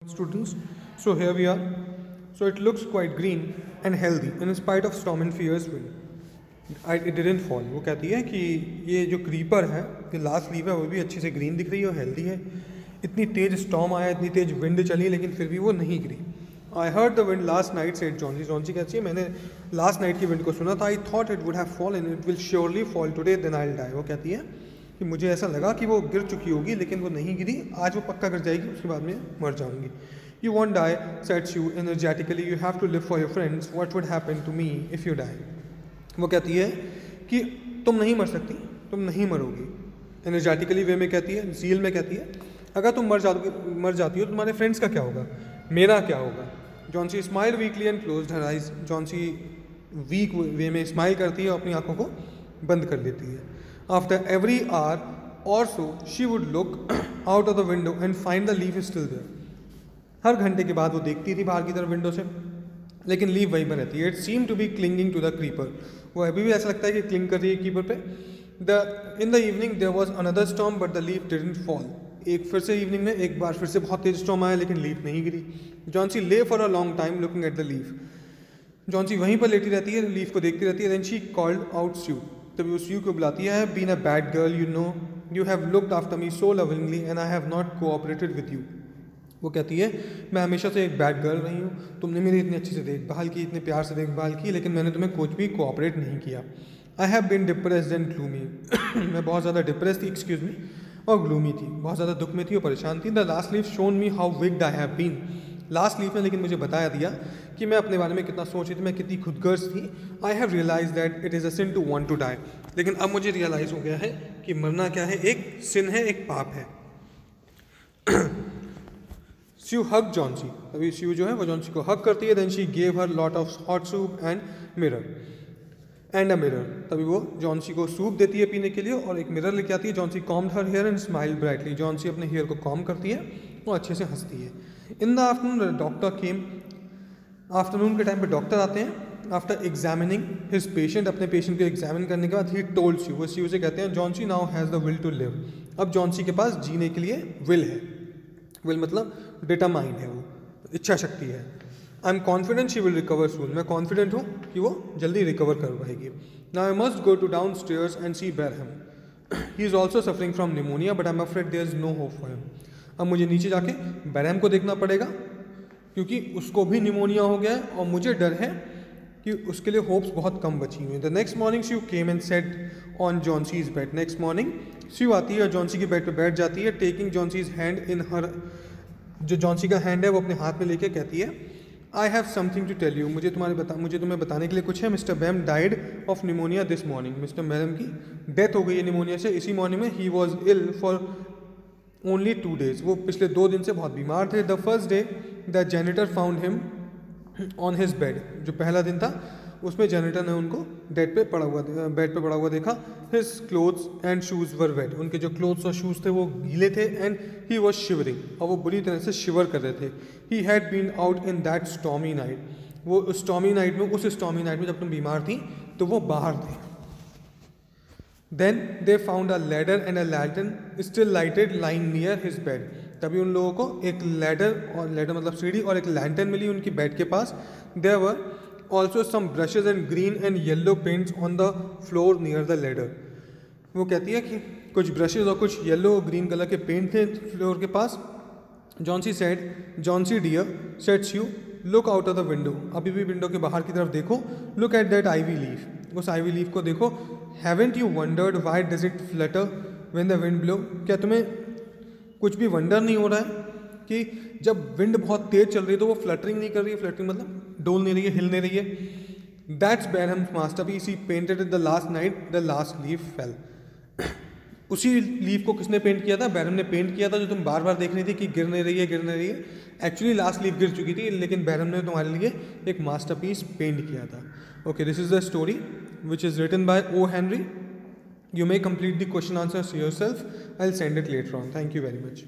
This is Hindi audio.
Students, so here we are. So it looks quite green and healthy in spite of storm and fierce wind. It didn't fall. वो कहती है कि ये जो क्रीपर है, ये लास्ट लीफ है, वो भी अच्छी से ग्रीन दिख रही है और हेल्दी है. इतनी तेज स्टॉर्म आया, इतनी तेज विंड चली, लेकिन फिर भी वो नहीं गिरी. I heard the wind last night said Johnsy. Johnsy कहती है मैंने लास्ट नाइट की विंड को सुना था. I thought it would have fallen, it will surely fall today, then I will die. वो कहती है कि मुझे ऐसा लगा कि वो गिर चुकी होगी, लेकिन वो नहीं गिरी. आज वो पक्का गिर जाएगी, उसके बाद में मर जाऊंगी. You won't die, said Sue energetically. You have to live for your friends. What would happen to me if you die? वो कहती है कि तुम नहीं मर सकती, तुम नहीं मरोगी. एनर्जेटिकली वे में कहती है, ज़ील में कहती है अगर तुम मर जाती हो तो तुम्हारे फ्रेंड्स का क्या होगा, मेरा क्या होगा. Johnsy smile weakly and closed her eyes. Johnsy weak way में स्माइल करती है और अपनी आंखों को बंद कर लेती है. After every hour or so she would look out of the window and find the leaf is still there. हर घंटे के बाद वो देखती थी बाहर की तरफ विंडो से, लेकिन लीफ वहीं पर रहती है. It seem to be clinging to the creeper. वो अभी भी ऐसा लगता है कि क्लिंग कर रही है कीपर पे. In the evening there was another storm but the leaf didn't fall. एक फिर से इवनिंग में एक बार फिर से बहुत तेज स्टॉर्म आया, लेकिन लीफ नहीं गिरी. जॉन्सी ले for a long time looking at the leaf. Johnsy वहीं पर लेटी रहती है, लीफ को देखती रहती है. Then she called out Sue. तभी वो स्यू को बुलाती है. Been a bad girl, you know, you have looked after me so lovingly and I have not cooperated with you. वो कहती है मैं हमेशा से एक बैड गर्ल रही हूँ, तुमने मेरी इतनी अच्छी से देखभाल की, इतने प्यार से देखभाल की, लेकिन मैंने तुम्हें कुछ भी कोऑपरेट नहीं किया. I have been depressed and gloomy. मैं बहुत ज़्यादा डिप्रेस थी, एक्सक्यूज मी, और ग्लूमी थी, बहुत ज़्यादा दुख में थी और परेशान थी. The last leaf shone me how wicked I have been. Last leaf ने लेकिन मुझे बताया दिया कि मैं अपने बारे में कितना सोच रही थी, मैं कितनी खुदगर्ज थी. I have realise that it is a sin to want to die. लेकिन अब मुझे रियलाइज़ हो गया है कि मरना क्या है, एक सिन है, एक पाप है. Sue hugged Johnsy. अभी Sue जो है वो जॉन्सी को हग करती है. Then she gave her lot of hot soup and a mirror. तभी वो जॉन्सी को सूप देती है पीने के लिए और एक मिरर लेके आती है. Johnsy combed her hair and smiled brightly. Johnsy अपने हेयर को कॉम करती है और अच्छे से हंसती है. In the afternoon the doctor came. Afternoon के टाइम पे डॉक्टर आते हैं. आफ्टर एग्जामिनिंग हिज पेशेंट, अपने पेशेंट को एग्जामिन करने के बाद ही टोल्ड Sue. वो Sue से कहते हैं Johnsy now has the will to live. अब जॉन्सी के पास जीने के लिए विल है. विल मतलब डिटरमाइंड है, वो इच्छा शक्ति है. I am confident she will recover soon. मैं कॉन्फिडेंट हूँ कि वो जल्दी रिकवर कर पाएगी. Now I must go to downstairs and see Behrman. He is also suffering from pneumonia but I am afraid there is no hope for him. अब मुझे नीचे जाके बैरहम को देखना पड़ेगा क्योंकि उसको भी निमोनिया हो गया है और मुझे डर है कि उसके लिए होप्स बहुत कम बची हुई हैं. The next morning Sue came and set on Johnsy's bed. Next morning Sue आती है और जॉन्सी के बेड पे बैठ जाती है. टेकिंग जॉन्सीज हैंड इन हर, जो जॉन्सी का हैंड है वो अपने हाथ में लेके कहती है I have something to tell you. मुझे तुम्हें बताने के लिए कुछ है. Mister Behrman died of pneumonia this morning. Mister Behrman की डेथ हो गई है निमोनिया से इसी मॉर्निंग में. He was ill for only 2 days. वो पिछले 2 दिन से बहुत बीमार थे. The first day the janitor found him on his bed. जो पहला दिन था उसमें जेनिटर ने उनको बेड पे पड़ा हुआ देखा. His clothes and shoes were wait. उनके जो क्लोथ्स और शूज़ थे वो गीले थे. एंड ही वॉज शिवरिंग, और वो बुरी तरह से शिवर कर रहे थे. He had been out in that stormy night. वो उस स्टॉर्मी नाइट में जब तुम बीमार थी तो वो बाहर थे. Then they found a ladder and a lantern still lighted lying near his bed. तभी उन लोगों को एक लैडर मतलब सीढ़ी और एक लैंटर्न मिली उनकी बेड के पास. There were also some brushes and green and yellow paints on the floor near the ladder. वो कहती है कि कुछ ब्रशेज और कुछ येलो और ग्रीन कलर के पेंट थे फ्लोर के पास. Johnsy dear said Sue, look out of the window. अभी भी विंडो के बाहर की तरफ देखो. Look at that ivy leaf. उस आईवी लीफ को देखो. Haven't you wondered why does it flutter when the wind blow. क्या तुम्हें कुछ भी वंडर नहीं हो रहा है कि जब विंड बहुत तेज चल रही है तो वो फ्लटरिंग नहीं कर रही है. फ्लटरिंग मतलब डोल नहीं रही है, हिल नहीं रही है. That's Behrman's masterpiece. He painted it the last night the last leaf fell. उसी लीफ को किसने पेंट किया था? बैरहम ने पेंट किया था, जो तुम बार बार देख रही थी कि गिर नहीं रही है. एक्चुअली लास्ट लीफ गिर चुकी थी, लेकिन बैरहम ने तुम्हारे लिए एक मास्टरपीस पेंट किया था. Okay, this is the story which is written by O. Henry. You may complete the question answers yourself. I'll send it later on. Thank you very much.